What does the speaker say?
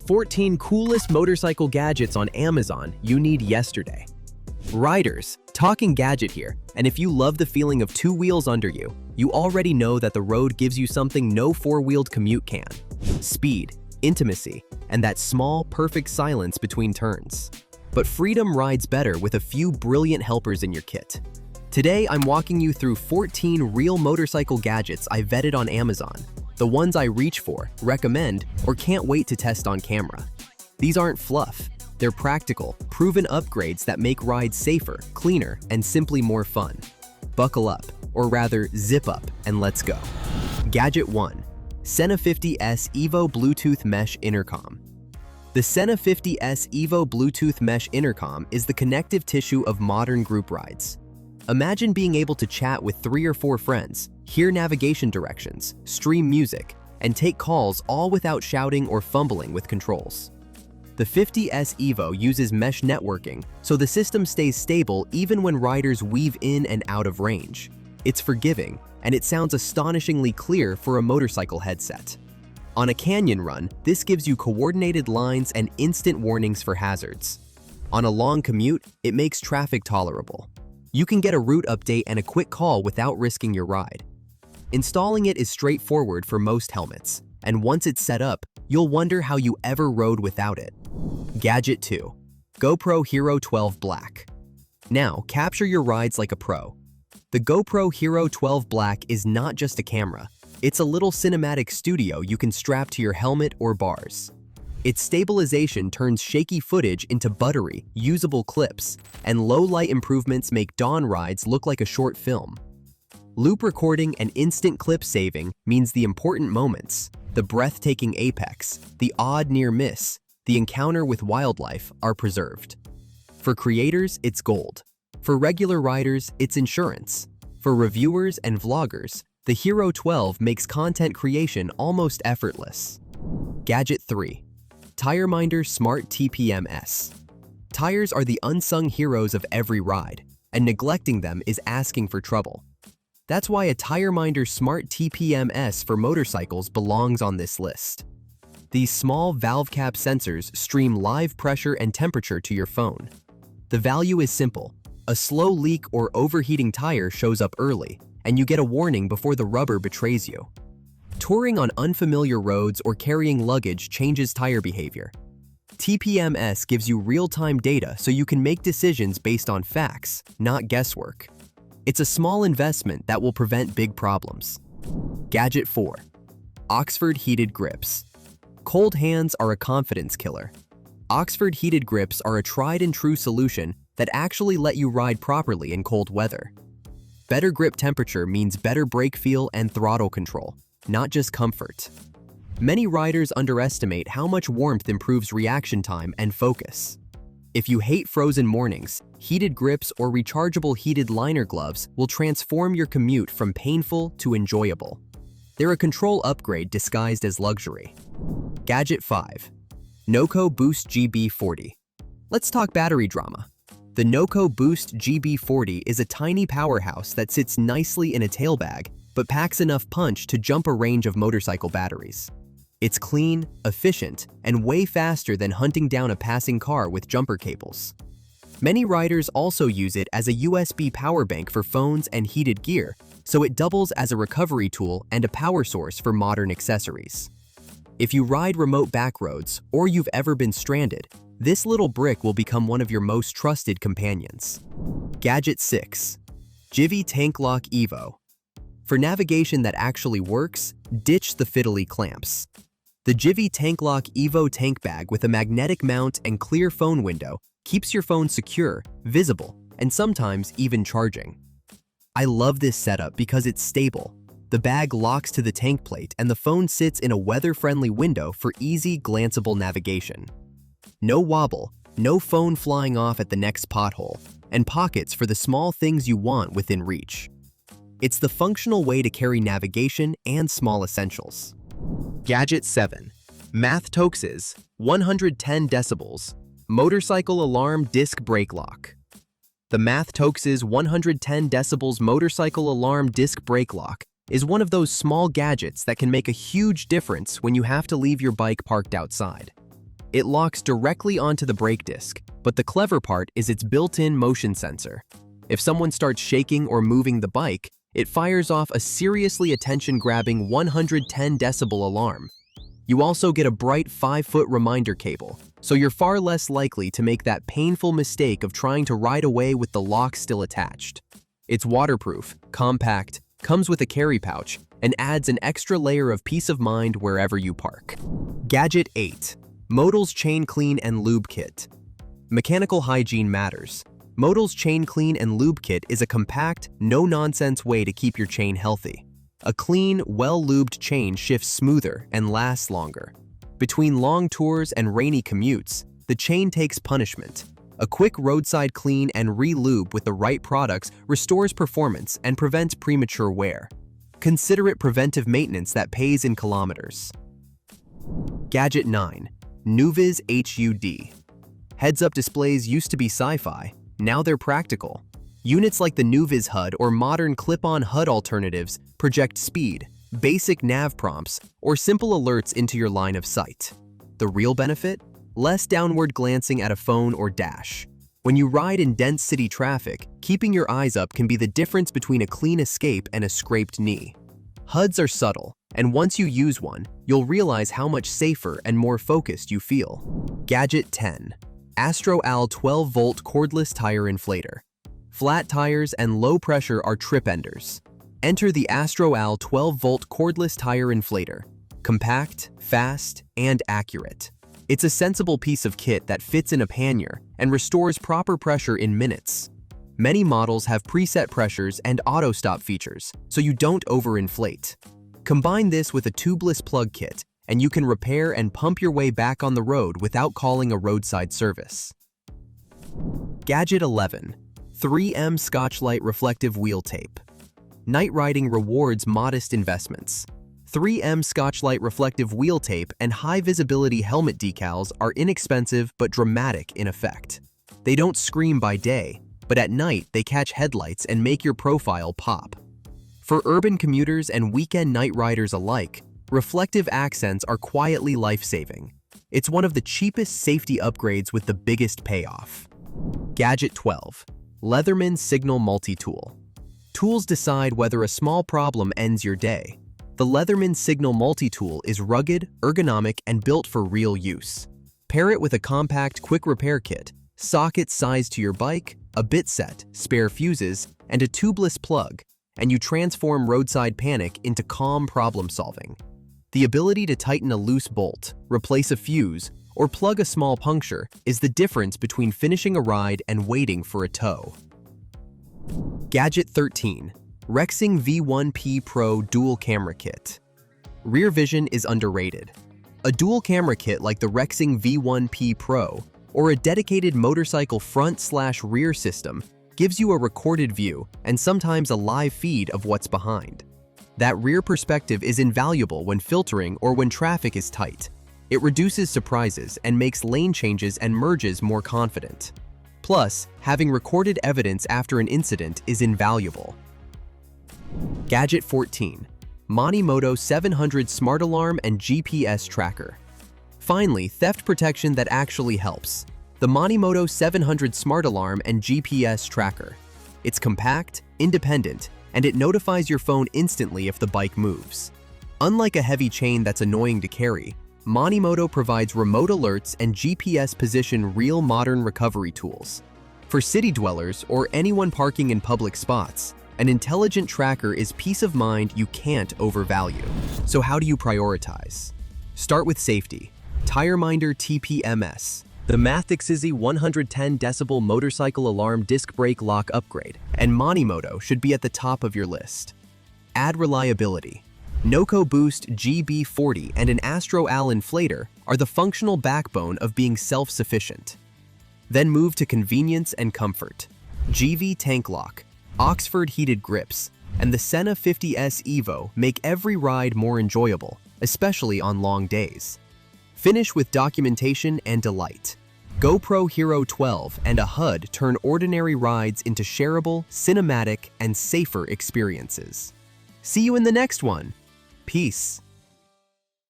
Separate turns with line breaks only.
14 coolest motorcycle gadgets on Amazon you need yesterday. Riders, talking gadget here, and if you love the feeling of two wheels under you, you already know that the road gives you something no four-wheeled commute can. Speed, intimacy, and that small, perfect silence between turns. But freedom rides better with a few brilliant helpers in your kit. Today, I'm walking you through 14 real motorcycle gadgets I vetted on Amazon. The ones I reach for, recommend, or can't wait to test on camera. These aren't fluff. They're practical, proven upgrades that make rides safer, cleaner, and simply more fun. Buckle up, or rather zip up, and let's go. Gadget 1. Sena 50S EVO Bluetooth Mesh Intercom. The Sena 50S EVO Bluetooth Mesh Intercom is the connective tissue of modern group rides. Imagine being able to chat with 3 or 4 friends, hear navigation directions, stream music, and take calls all without shouting or fumbling with controls. The 50S EVO uses mesh networking, so the system stays stable even when riders weave in and out of range. It's forgiving, and it sounds astonishingly clear for a motorcycle headset. On a canyon run, this gives you coordinated lines and instant warnings for hazards. On a long commute, it makes traffic tolerable. You can get a route update and a quick call without risking your ride. Installing it is straightforward for most helmets, and once it's set up, you'll wonder how you ever rode without it. Gadget 2. GoPro Hero 12 Black. Now, capture your rides like a pro. The GoPro Hero 12 Black is not just a camera, it's a little cinematic studio you can strap to your helmet or bars. Its stabilization turns shaky footage into buttery, usable clips, and low-light improvements make dawn rides look like a short film. Loop recording and instant clip saving means the important moments, the breathtaking apex, the odd near miss, the encounter with wildlife are preserved. For creators, it's gold. For regular riders, it's insurance. For reviewers and vloggers, the Hero 12 makes content creation almost effortless. Gadget 3. TireMinder Smart TPMS. Tires are the unsung heroes of every ride, and neglecting them is asking for trouble. That's why a TireMinder Smart TPMS for motorcycles belongs on this list. These small valve cap sensors stream live pressure and temperature to your phone. The value is simple. A slow leak or overheating tire shows up early, and you get a warning before the rubber betrays you. Touring on unfamiliar roads or carrying luggage changes tire behavior. TPMS gives you real-time data so you can make decisions based on facts, not guesswork. It's a small investment that will prevent big problems. Gadget 4. Oxford Heated Grips. Cold hands are a confidence killer. Oxford Heated Grips are a tried-and-true solution that actually let you ride properly in cold weather. Better grip temperature means better brake feel and throttle control, not just comfort. Many riders underestimate how much warmth improves reaction time and focus. If you hate frozen mornings, heated grips or rechargeable heated liner gloves will transform your commute from painful to enjoyable. They're a control upgrade disguised as luxury. Gadget 5. Noco Boost GB40. Let's talk battery drama. The Noco Boost GB40 is a tiny powerhouse that sits nicely in a tail bag, but packs enough punch to jump a range of motorcycle batteries. It's clean, efficient, and way faster than hunting down a passing car with jumper cables. Many riders also use it as a USB power bank for phones and heated gear, so it doubles as a recovery tool and a power source for modern accessories. If you ride remote backroads or you've ever been stranded, this little brick will become one of your most trusted companions. Gadget 6. Givi Tank Lock Evo. For navigation that actually works, ditch the fiddly clamps. The Givi Tank Lock Evo tank bag with a magnetic mount and clear phone window keeps your phone secure, visible, and sometimes even charging. I love this setup because it's stable. The bag locks to the tank plate and the phone sits in a weather-friendly window for easy, glanceable navigation. No wobble, no phone flying off at the next pothole, and pockets for the small things you want within reach. It's the functional way to carry navigation and small essentials. Gadget 7. Mathtoxes 110 decibels Motorcycle Alarm Disc Brake Lock. The Mathtoxes 110 decibels Motorcycle Alarm Disc Brake Lock is one of those small gadgets that can make a huge difference when you have to leave your bike parked outside. It locks directly onto the brake disc, but the clever part is its built-in motion sensor. If someone starts shaking or moving the bike, it fires off a seriously attention-grabbing 110 decibel alarm. You also get a bright 5-foot reminder cable, so you're far less likely to make that painful mistake of trying to ride away with the lock still attached. It's waterproof, compact, comes with a carry pouch, and adds an extra layer of peace of mind wherever you park. Gadget 8. Modal's Chain Clean and Lube Kit. Mechanical hygiene matters. Modal's Chain Clean and Lube Kit is a compact, no-nonsense way to keep your chain healthy. A clean, well-lubed chain shifts smoother and lasts longer. Between long tours and rainy commutes, the chain takes punishment. A quick roadside clean and re-lube with the right products restores performance and prevents premature wear. Consider it preventive maintenance that pays in kilometers. Gadget 9. NuViz HUD. Heads-up displays used to be sci-fi, now they're practical. Units like the NuViz HUD or modern clip-on HUD alternatives project speed, basic nav prompts, or simple alerts into your line of sight. The real benefit? Less downward glancing at a phone or dash. When you ride in dense city traffic, keeping your eyes up can be the difference between a clean escape and a scraped knee. HUDs are subtle, and once you use one, you'll realize how much safer and more focused you feel. Gadget 10. Astro-Al 12-volt cordless tire inflator. Flat tires and low pressure are trip enders. Enter the Astro-Al 12-volt cordless tire inflator. Compact, fast, and accurate. It's a sensible piece of kit that fits in a pannier and restores proper pressure in minutes. Many models have preset pressures and auto-stop features, so you don't overinflate. Combine this with a tubeless plug kit, and you can repair and pump your way back on the road without calling a roadside service. Gadget 11. 3M Scotchlite Reflective Wheel Tape. Night riding rewards modest investments. 3M Scotchlite Reflective Wheel Tape and high-visibility helmet decals are inexpensive but dramatic in effect. They don't scream by day, but at night they catch headlights and make your profile pop. For urban commuters and weekend night riders alike, reflective accents are quietly life-saving. It's one of the cheapest safety upgrades with the biggest payoff. Gadget 12. Leatherman Signal Multi-Tool. Tools decide whether a small problem ends your day. The Leatherman Signal Multi-Tool is rugged, ergonomic, and built for real use. Pair it with a compact quick repair kit, sockets sized to your bike, a bit set, spare fuses, and a tubeless plug, and you transform roadside panic into calm problem solving. The ability to tighten a loose bolt, replace a fuse, or plug a small puncture is the difference between finishing a ride and waiting for a tow. Gadget 13. Rexing V1P Pro Dual Camera Kit. Rear vision is underrated. A dual camera kit like the Rexing V1P Pro or a dedicated motorcycle front/rear system gives you a recorded view and sometimes a live feed of what's behind. That rear perspective is invaluable when filtering or when traffic is tight. It reduces surprises and makes lane changes and merges more confident. Plus, having recorded evidence after an incident is invaluable. Gadget 14. Manimoto 700 Smart Alarm and GPS Tracker. Finally, theft protection that actually helps. The Manimoto 700 Smart Alarm and GPS Tracker. It's compact, independent, and it notifies your phone instantly if the bike moves. Unlike a heavy chain that's annoying to carry, Manimoto provides remote alerts and GPS position real modern recovery tools. For city dwellers or anyone parking in public spots, an intelligent tracker is peace of mind you can't overvalue. So how do you prioritize? Start with safety. TireMinder TPMS. The Mathixizzy 110 decibel motorcycle alarm disc brake lock upgrade, and Manimoto should be at the top of your list. Add reliability. Noco Boost GB40 and an Astro-Al inflator are the functional backbone of being self-sufficient. Then move to convenience and comfort. GV Tank Lock, Oxford heated grips, and the Senna 50S Evo make every ride more enjoyable, especially on long days. Finish with documentation and delight. GoPro Hero 12 and a HUD turn ordinary rides into shareable, cinematic, and safer experiences. See you in the next one. Peace.